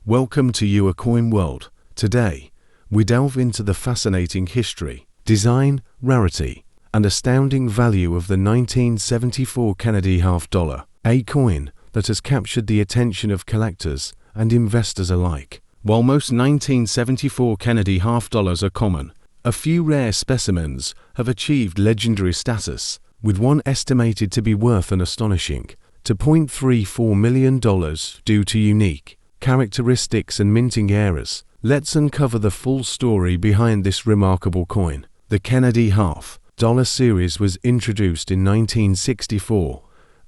Welcome to Your Coin World. Today, we delve into the fascinating history, design, rarity, and astounding value of the 1974 Kennedy half-dollar, a coin that has captured the attention of collectors and investors alike. While most 1974 Kennedy half-dollars are common, a few rare specimens have achieved legendary status, with one estimated to be worth an astonishing $2.34 million due to unique characteristics and minting errors. Let's uncover the full story behind this remarkable coin. The Kennedy half-dollar series was introduced in 1964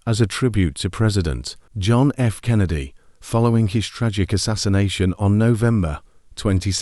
as a tribute to President John F. Kennedy following his tragic assassination on November 22,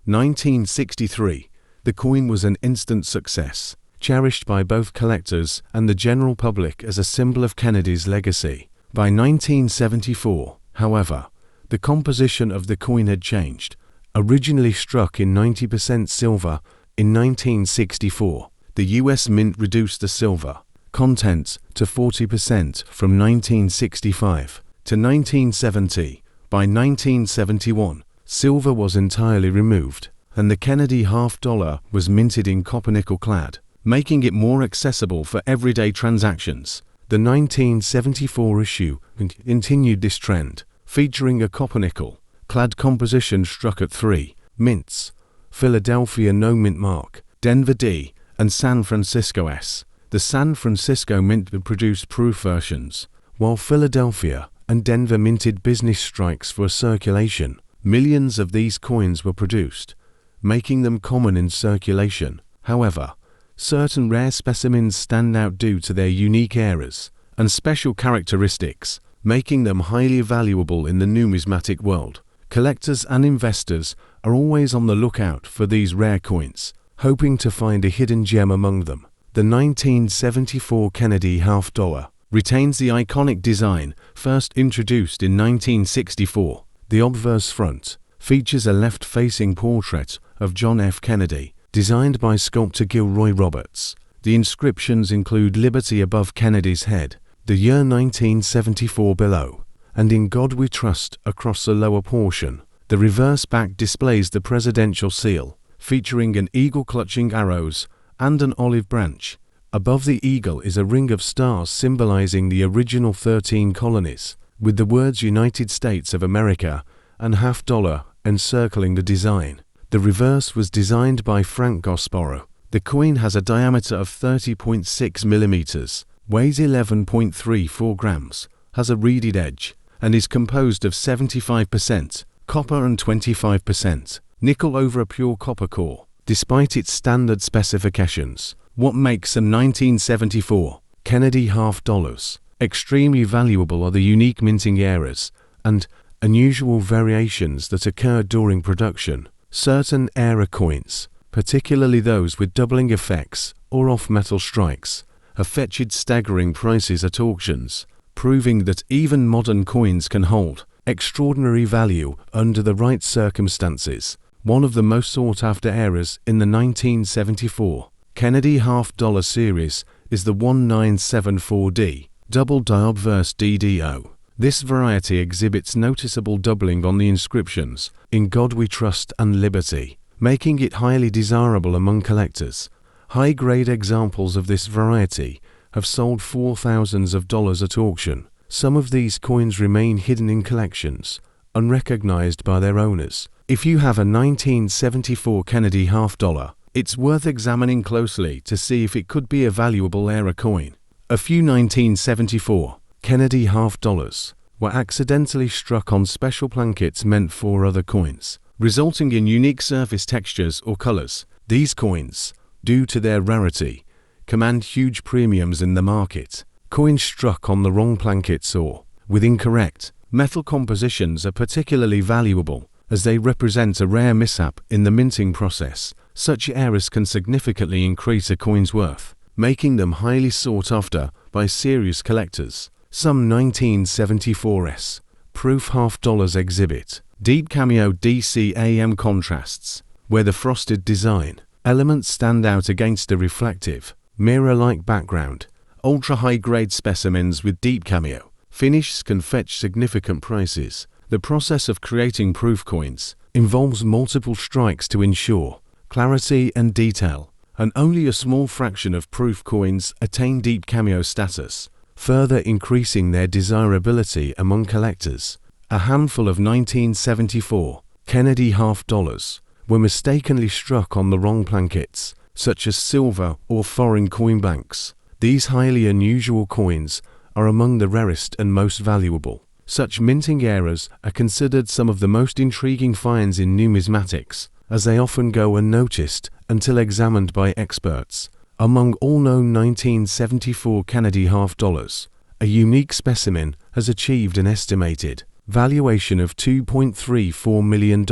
1963. The coin was an instant success, cherished by both collectors and the general public as a symbol of Kennedy's legacy. By 1974, however, the composition of the coin had changed. Originally struck in 90% silver, in 1964, the U.S. Mint reduced the silver content to 40% from 1965 to 1970. By 1971, silver was entirely removed, and the Kennedy half-dollar was minted in copper-nickel clad, making it more accessible for everyday transactions. The 1974 issue continued this trend, featuring a copper-nickel clad composition struck at 3 mints: Philadelphia no mint mark, Denver D, and San Francisco S. The San Francisco Mint produced proof versions, while Philadelphia and Denver minted business strikes for circulation. Millions of these coins were produced, making them common in circulation. However, certain rare specimens stand out due to their unique errors and special characteristics, making them highly valuable in the numismatic world. Collectors and investors are always on the lookout for these rare coins, hoping to find a hidden gem among them. The 1974 Kennedy half-dollar retains the iconic design first introduced in 1964. The obverse front features a left-facing portrait of John F. Kennedy, designed by sculptor Gilroy Roberts. The inscriptions include "Liberty" above Kennedy's head, the year 1974 below, and "In God We Trust" across the lower portion. The reverse back displays the presidential seal, featuring an eagle clutching arrows and an olive branch. Above the eagle is a ring of stars symbolizing the original 13 colonies, with the words United States of America and half-dollar encircling the design. The reverse was designed by Frank Gosporo. The coin has a diameter of 30.6 millimeters, weighs 11.34 grams, has a reeded edge, and is composed of 75% copper and 25% nickel over a pure copper core. Despite its standard specifications, what makes some 1974 Kennedy half-dollars extremely valuable are the unique minting errors and unusual variations that occur during production. Certain error coins, particularly those with doubling effects or off-metal strikes, have fetched staggering prices at auctions, proving that even modern coins can hold extraordinary value under the right circumstances. One of the most sought-after errors in the 1974 Kennedy half-dollar series is the 1974D, double die obverse DDO. This variety exhibits noticeable doubling on the inscriptions, "In God We Trust" and "Liberty," making it highly desirable among collectors. High-grade examples of this variety have sold for thousands of dollars at auction. Some of these coins remain hidden in collections, unrecognized by their owners. If you have a 1974 Kennedy half-dollar, it's worth examining closely to see if it could be a valuable error coin. A few 1974 Kennedy half-dollars were accidentally struck on special plankets meant for other coins, resulting in unique surface textures or colors. These coins, due to their rarity, command huge premiums in the market. Coins struck on the wrong plankets or with incorrect metal compositions are particularly valuable, as they represent a rare mishap in the minting process. Such errors can significantly increase a coin's worth, making them highly sought after by serious collectors. Some 1974s proof half-dollars exhibit deep cameo DCAM contrasts, where the frosted design elements stand out against a reflective, mirror-like background. Ultra-high-grade specimens with deep cameo finishes can fetch significant prices. The process of creating proof coins involves multiple strikes to ensure clarity and detail, and only a small fraction of proof coins attain deep cameo status, further increasing their desirability among collectors. A handful of 1974 Kennedy half dollars were mistakenly struck on the wrong plankets, such as silver or foreign coin banks. These highly unusual coins are among the rarest and most valuable. Such minting errors are considered some of the most intriguing finds in numismatics, as they often go unnoticed until examined by experts. Among all known 1974 Kennedy half dollars, a unique specimen has achieved an estimated valuation of $2.34 million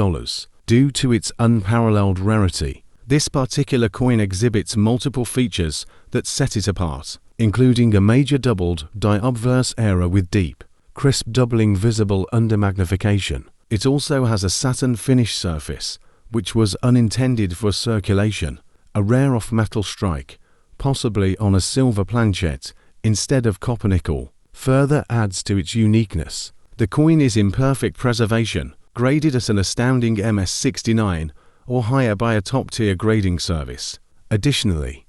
due to its unparalleled rarity. This particular coin exhibits multiple features that set it apart, including a major doubled die-obverse error with deep, crisp doubling visible under magnification. It also has a satin finish surface, which was unintended for circulation, a rare off-metal strike, possibly on a silver planchet instead of copper-nickel, further adds to its uniqueness. The coin is in perfect preservation, graded at an astounding MS-69 or higher by a top-tier grading service. Additionally,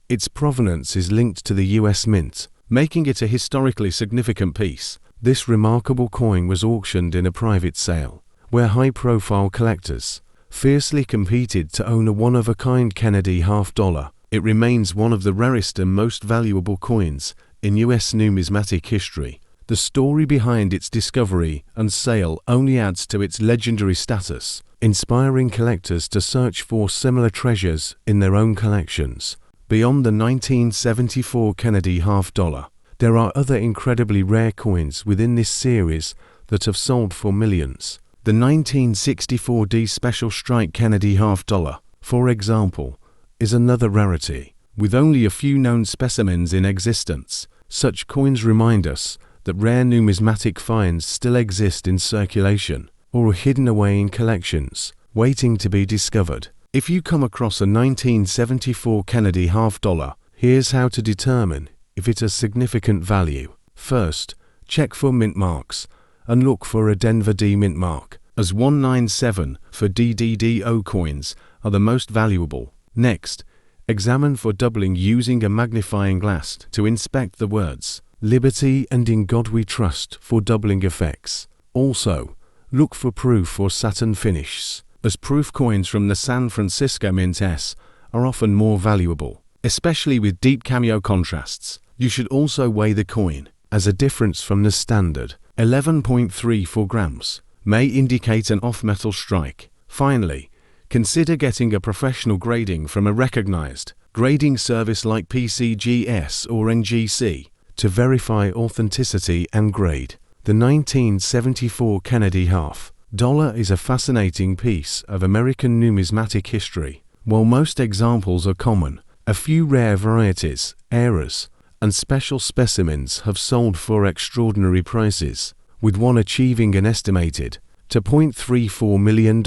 its provenance is linked to the US Mint, making it a historically significant piece. This remarkable coin was auctioned in a private sale, where high-profile collectors fiercely competed to own a one-of-a-kind Kennedy half dollar. It remains one of the rarest and most valuable coins in US numismatic history. The story behind its discovery and sale only adds to its legendary status, inspiring collectors to search for similar treasures in their own collections. Beyond the 1974 Kennedy half dollar, there are other incredibly rare coins within this series that have sold for millions. The 1964 D Special Strike Kennedy half dollar, for example, is another rarity. With only a few known specimens in existence, such coins remind us that rare numismatic finds still exist in circulation or are hidden away in collections, waiting to be discovered. If you come across a 1974 Kennedy half dollar, here's how to determine if it has significant value. First, check for mint marks and look for a Denver D mint mark, as 197 for DDDO coins are the most valuable. Next, examine for doubling using a magnifying glass to inspect the words "Liberty" and "In God We Trust" for doubling effects. Also, look for proof or satin finishes, as proof coins from the San Francisco Mint S are often more valuable, especially with deep cameo contrasts. You should also weigh the coin, as a difference from the standard 11.34 grams may indicate an off-metal strike. Finally, consider getting a professional grading from a recognized grading service like PCGS or NGC to verify authenticity and grade. The 1974 Kennedy half dollar is a fascinating piece of American numismatic history. While most examples are common, a few rare varieties, errors, and special specimens have sold for extraordinary prices, with one achieving an estimated $2.34 million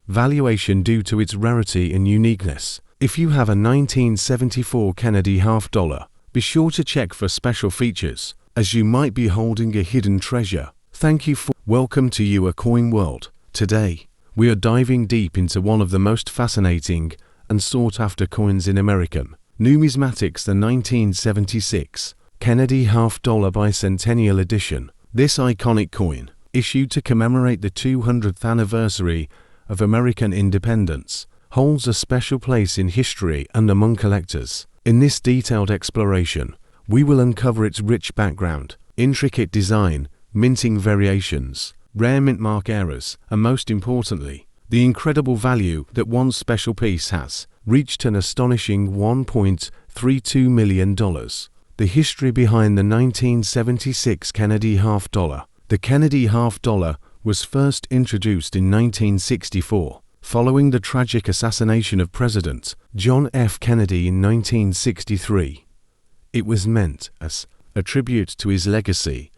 valuation due to its rarity and uniqueness. If you have a 1974 Kennedy half dollar, be sure to check for special features, as you might be holding a hidden treasure. Thank you for welcome to your coin world. Today, we are diving deep into one of the most fascinating and sought-after coins in American numismatics, the 1976 Kennedy half dollar Bicentennial edition. This iconic coin, issued to commemorate the 200th anniversary of American independence, holds a special place in history and among collectors. In this detailed exploration, we will uncover its rich background, intricate design, minting variations, rare mint mark errors, and most importantly, the incredible value that one special piece has reached an astonishing $1.32 million. The history behind the 1976 Kennedy half dollar. The Kennedy half dollar was first introduced in 1964, following the tragic assassination of President John F. Kennedy in 1963. It was meant as a tribute to his legacy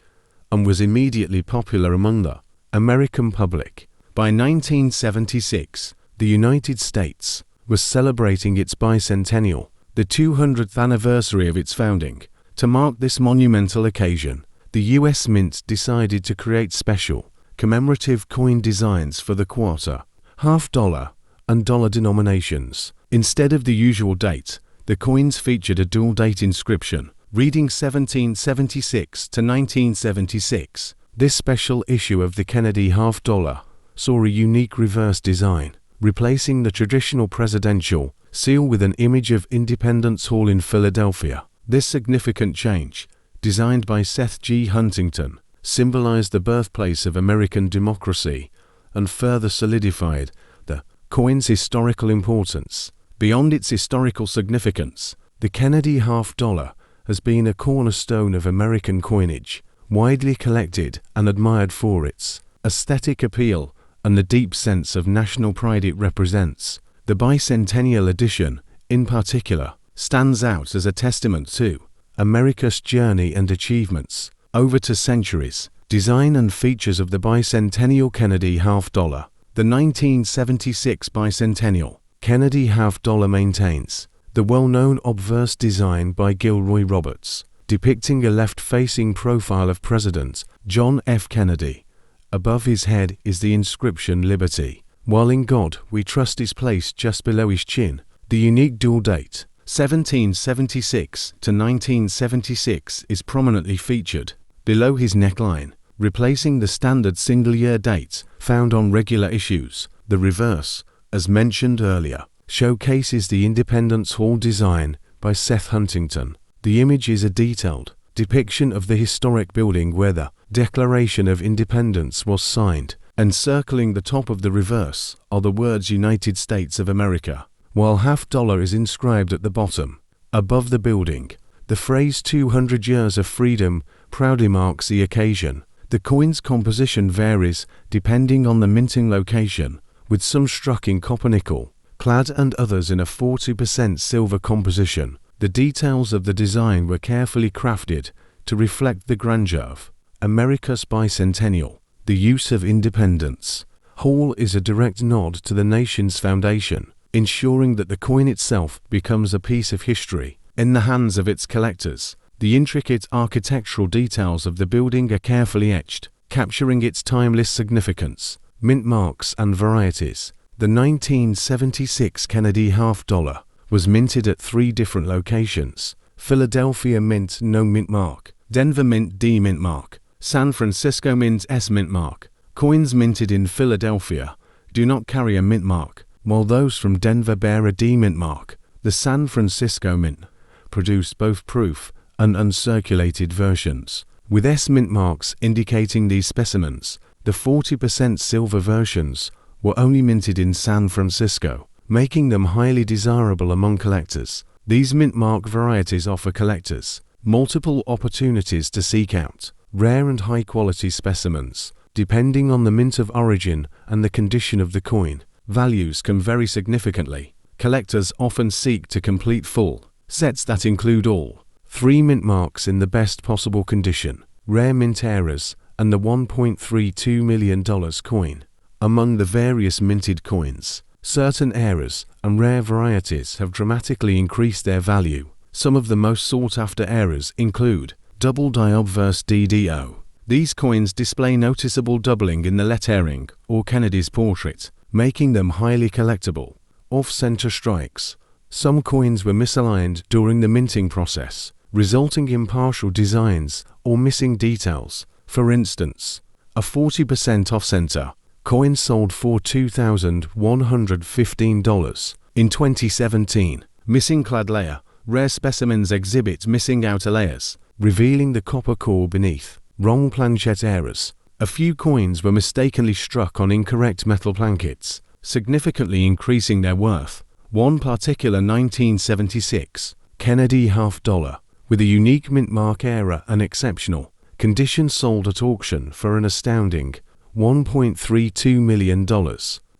and was immediately popular among the American public. By 1976, the United States was celebrating its bicentennial, the 200th anniversary of its founding. To mark this monumental occasion, the US Mint decided to create special commemorative coin designs for the quarter, half dollar, and dollar denominations. Instead of the usual date, the coins featured a dual date inscription, reading 1776 to 1976. This special issue of the Kennedy half dollar saw a unique reverse design, replacing the traditional presidential seal with an image of Independence Hall in Philadelphia. This significant change, designed by Seth G. Huntington, symbolized the birthplace of American democracy and further solidified the coin's historical importance. Beyond its historical significance, the Kennedy half dollar has been a cornerstone of American coinage, widely collected and admired for its aesthetic appeal and the deep sense of national pride it represents. The Bicentennial edition, in particular, stands out as a testament to America's journey and achievements over 2 centuries. Design and features of the Bicentennial Kennedy half dollar. The 1976 Bicentennial Kennedy half dollar maintains the well-known obverse design by Gilroy Roberts, depicting a left-facing profile of President John F. Kennedy. Above his head is the inscription Liberty, while in God we trust is placed just below his chin. The unique dual date, 1776 to 1976, is prominently featured below his neckline, replacing the standard single-year date found on regular issues. The reverse, as mentioned earlier, showcases the Independence Hall design by Seth Huntington. The image is a detailed depiction of the historic building where the Declaration of Independence was signed. Encircling the top of the reverse are the words United States of America, while half dollar is inscribed at the bottom. Above the building, the phrase 200 years of freedom proudly marks the occasion. The coin's composition varies depending on the minting location, with some struck in copper nickel clad and others in a 40% silver composition. The details of the design were carefully crafted to reflect the grandeur of America's bicentennial. The use of Independence Hall is a direct nod to the nation's foundation, ensuring that the coin itself becomes a piece of history in the hands of its collectors. The intricate architectural details of the building are carefully etched, capturing its timeless significance. Mint marks and varieties. The 1976 Kennedy half dollar was minted at 3 different locations: Philadelphia Mint no mint mark, Denver Mint D mint mark, San Francisco Mint S mint mark. Coins minted in Philadelphia do not carry a mint mark, while those from Denver bear a D mint mark. The San Francisco Mint produced both proof and uncirculated versions, with S mint marks indicating these specimens. The 40% silver versions were only minted in San Francisco, making them highly desirable among collectors. These mint mark varieties offer collectors multiple opportunities to seek out rare and high-quality specimens. Depending on the mint of origin and the condition of the coin, values can vary significantly. Collectors often seek to complete full sets that include all 3 mint marks in the best possible condition, rare mint errors, and the $1.32 million coin. Among the various minted coins, certain errors and rare varieties have dramatically increased their value. Some of the most sought-after errors include double die obverse DDO. These coins display noticeable doubling in the lettering or Kennedy's portrait, making them highly collectible. Off-center strikes. Some coins were misaligned during the minting process, resulting in partial designs or missing details. For instance, a 40% off-center coin sold for $2,115 in 2017. Missing clad layer. Rare specimens exhibit missing outer layers, revealing the copper core beneath. Wrong planchet errors. A few coins were mistakenly struck on incorrect metal plankets, significantly increasing their worth. One particular 1976 Kennedy half dollar with a unique mint mark error and exceptional condition sold at auction for an astounding $1.32 million.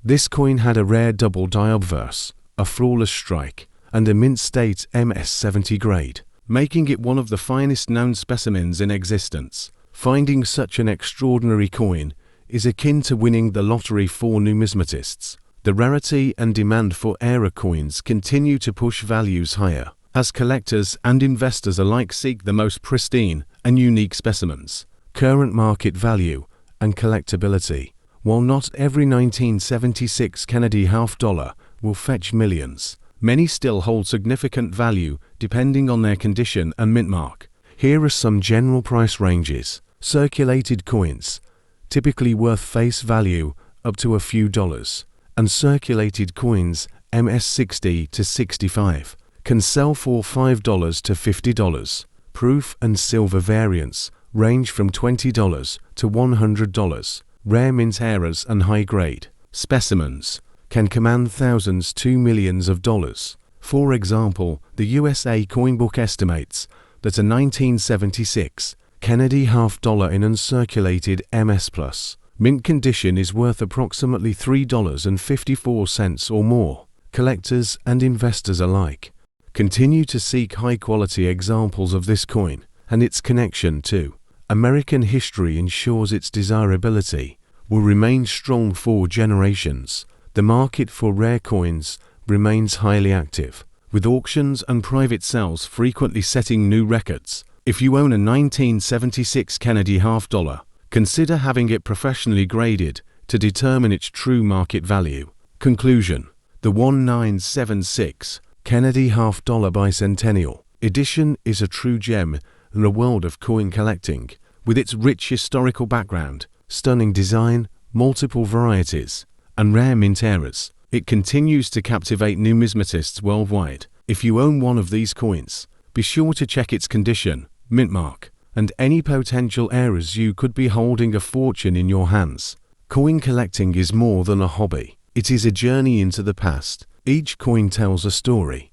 This coin had a rare double die obverse, a flawless strike, and a mint state MS-70 grade, making it one of the finest known specimens in existence. Finding such an extraordinary coin is akin to winning the lottery for numismatists. The rarity and demand for error coins continue to push values higher, as collectors and investors alike seek the most pristine and unique specimens. Current market value. and collectability. While not every 1976 Kennedy half-dollar will fetch millions, many still hold significant value depending on their condition and mint mark. Here are some general price ranges. Circulated coins, typically worth face value up to a few dollars. Uncirculated coins, MS-60 to 65, can sell for $5 to $50. Proof and silver variants range from $20 to $100. Rare mint errors and high-grade specimens can command thousands to millions of dollars. For example, the USA Coinbook estimates that a 1976 Kennedy half-dollar in uncirculated MS Plus mint condition is worth approximately $3.54 or more. Collectors and investors alike continue to seek high-quality examples of this coin, and its connection to American history ensures its desirability will remain strong for generations. The market for rare coins remains highly active, with auctions and private sales frequently setting new records. If you own a 1976 Kennedy half-dollar, consider having it professionally graded to determine its true market value. Conclusion: the 1976 Kennedy half-dollar Bicentennial edition is a true gem in the world of coin collecting. With its rich historical background, stunning design, multiple varieties, and rare mint errors, it continues to captivate numismatists worldwide. If you own one of these coins, be sure to check its condition, mint mark, and any potential errors. You could be holding a fortune in your hands. Coin collecting is more than a hobby. It is a journey into the past. Each coin tells a story.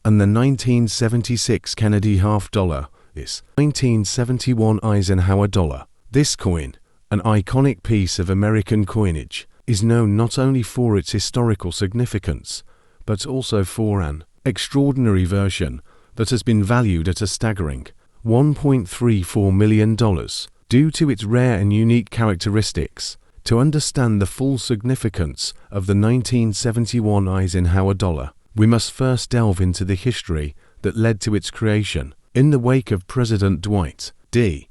And the 1976 Kennedy half-dollar is 1971 Eisenhower dollar. This coin, an iconic piece of American coinage, is known not only for its historical significance, but also for an extraordinary version that has been valued at a staggering $1.34 million due to its rare and unique characteristics. To understand the full significance of the 1971 Eisenhower dollar, we must first delve into the history that led to its creation. In the wake of President Dwight D.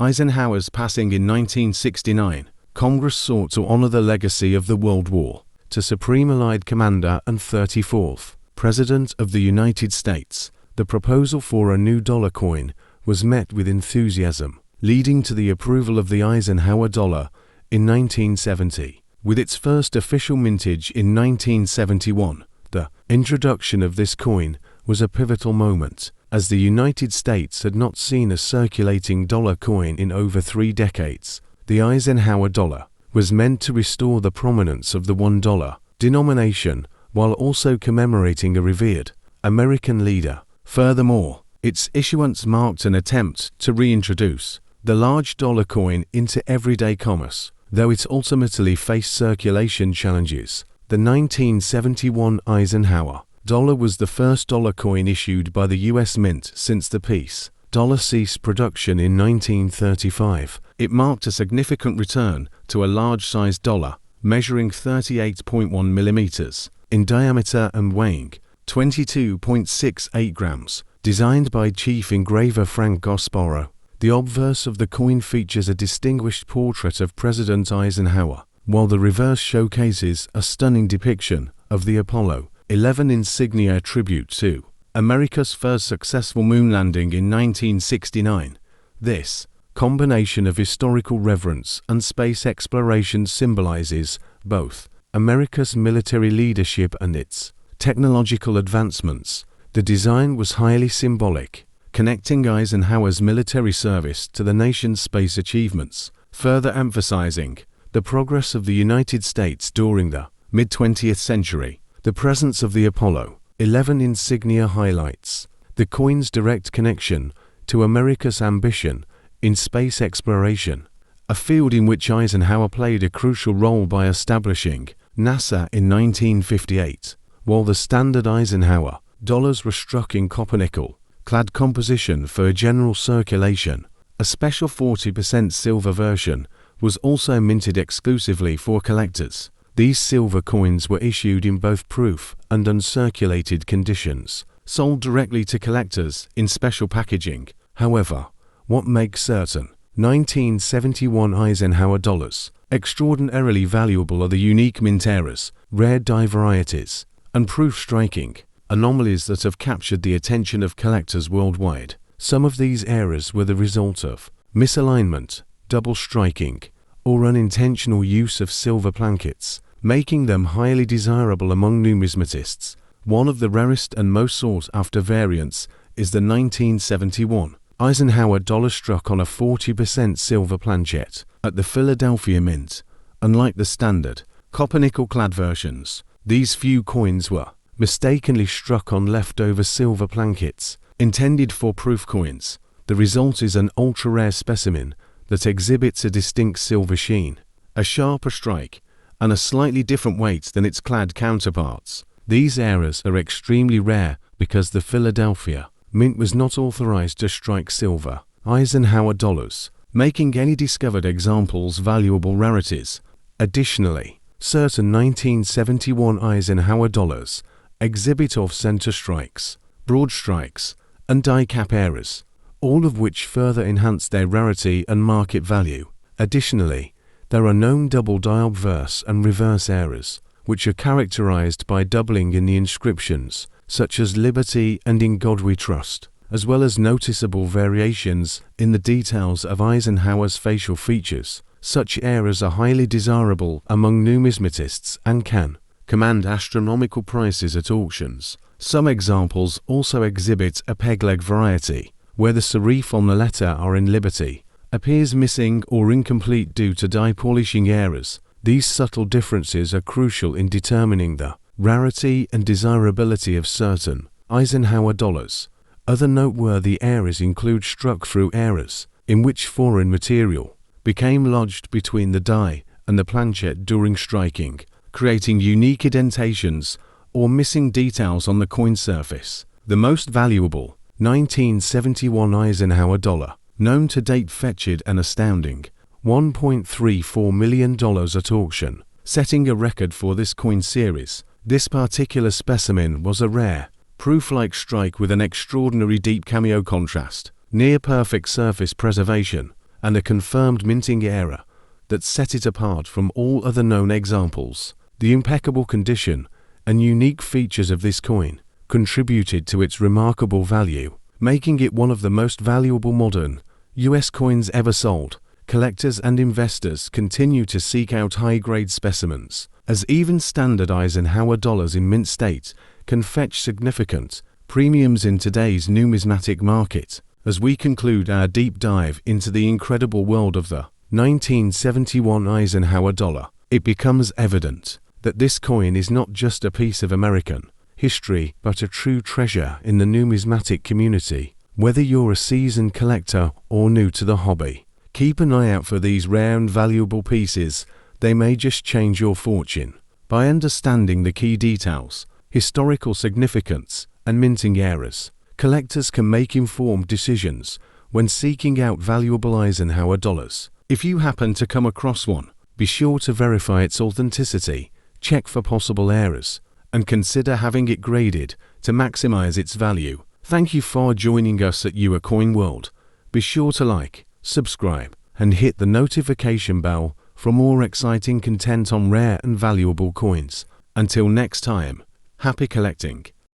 Eisenhower's passing in 1969, Congress sought to honor the legacy of the World War II Supreme Allied Commander and 34th President of the United States. The proposal for a new dollar coin was met with enthusiasm, leading to the approval of the Eisenhower dollar in 1970. With its first official mintage in 1971, the introduction of this coin was a pivotal moment, as the United States had not seen a circulating dollar coin in over 3 decades. The Eisenhower dollar was meant to restore the prominence of the $1 denomination while also commemorating a revered American leader. Furthermore, its issuance marked an attempt to reintroduce the large dollar coin into everyday commerce, though it ultimately faced circulation challenges. The 1971 Eisenhower dollar was the first dollar coin issued by the U.S. Mint since the peace dollar ceased production in 1935. It marked a significant return to a large-sized dollar, measuring 38.1 millimeters in diameter and weighing 22.68 grams. Designed by chief engraver Frank Gosporo, the obverse of the coin features a distinguished portrait of President Eisenhower, while the reverse showcases a stunning depiction of the Apollo 11 insignia tribute to America's first successful moon landing in 1969. This combination of historical reverence and space exploration symbolizes both America's military leadership and its technological advancements. The design was highly symbolic, connecting Eisenhower's military service to the nation's space achievements, further emphasizing the progress of the United States during the mid-20th century. The presence of the Apollo 11 insignia highlights the coin's direct connection to America's ambition in space exploration, a field in which Eisenhower played a crucial role by establishing NASA in 1958. While the standard Eisenhower dollars were struck in copper-nickel clad composition for general circulation, a special 40% silver version was also minted exclusively for collectors. These silver coins were issued in both proof and uncirculated conditions, sold directly to collectors in special packaging. However, what makes certain 1971 Eisenhower dollars. Extraordinarily valuable are the unique mint eras, rare die varieties, and proof striking anomalies that have captured the attention of collectors worldwide. Some of these errors were the result of misalignment, double striking, or unintentional use of silver plankets, making them highly desirable among numismatists. One of the rarest and most sought-after variants is the 1971 Eisenhower dollar struck on a 40% silver planchet at the Philadelphia Mint. Unlike the standard copper-nickel-clad versions, these few coins were mistakenly struck on leftover silver plankets intended for proof coins. The result is an ultra-rare specimen that exhibits a distinct silver sheen, a sharper strike, and a slightly different weight than its clad counterparts. These errors are extremely rare because the Philadelphia Mint was not authorized to strike silver Eisenhower dollars, making any discovered examples valuable rarities. Additionally, certain 1971 Eisenhower dollars exhibit off-center strikes, broad strikes, and die cap errors, all of which further enhance their rarity and market value. Additionally, there are known double die obverse and reverse errors, which are characterized by doubling in the inscriptions, such as Liberty and In God We Trust, as well as noticeable variations in the details of Eisenhower's facial features. Such errors are highly desirable among numismatists and can command astronomical prices at auctions. Some examples also exhibit a pegleg variety, where the serif on the letter R in Liberty appears missing or incomplete due to die polishing errors. These subtle differences are crucial in determining the rarity and desirability of certain Eisenhower dollars. Other noteworthy errors include struck-through errors, in which foreign material became lodged between the die and the planchet during striking, creating unique indentations or missing details on the coin surface. The most valuable 1971 Eisenhower dollar known to date fetched an astounding $1.34 million at auction, setting a record for this coin series. This particular specimen was a rare, proof-like strike with an extraordinary deep cameo contrast, near-perfect surface preservation, and a confirmed minting era that set it apart from all other known examples. The impeccable condition and unique features of this coin contributed to its remarkable value, making it one of the most valuable modern U.S. coins ever sold. Collectors and investors continue to seek out high-grade specimens, as even standard Eisenhower dollars in mint state can fetch significant premiums in today's numismatic market. As we conclude our deep dive into the incredible world of the 1971 Eisenhower dollar, it becomes evident that this coin is not just a piece of American history but a true treasure in the numismatic community. Whether you're a seasoned collector or new to the hobby, keep an eye out for these rare and valuable pieces. They may just change your fortune. By understanding the key details, historical significance, and minting errors, collectors can make informed decisions when seeking out valuable Eisenhower dollars. If you happen to come across one, be sure to verify its authenticity, check for possible errors, and consider having it graded to maximize its value. Thank you for joining us at Your Coin World. Be sure to like, subscribe, and hit the notification bell for more exciting content on rare and valuable coins. Until next time, happy collecting.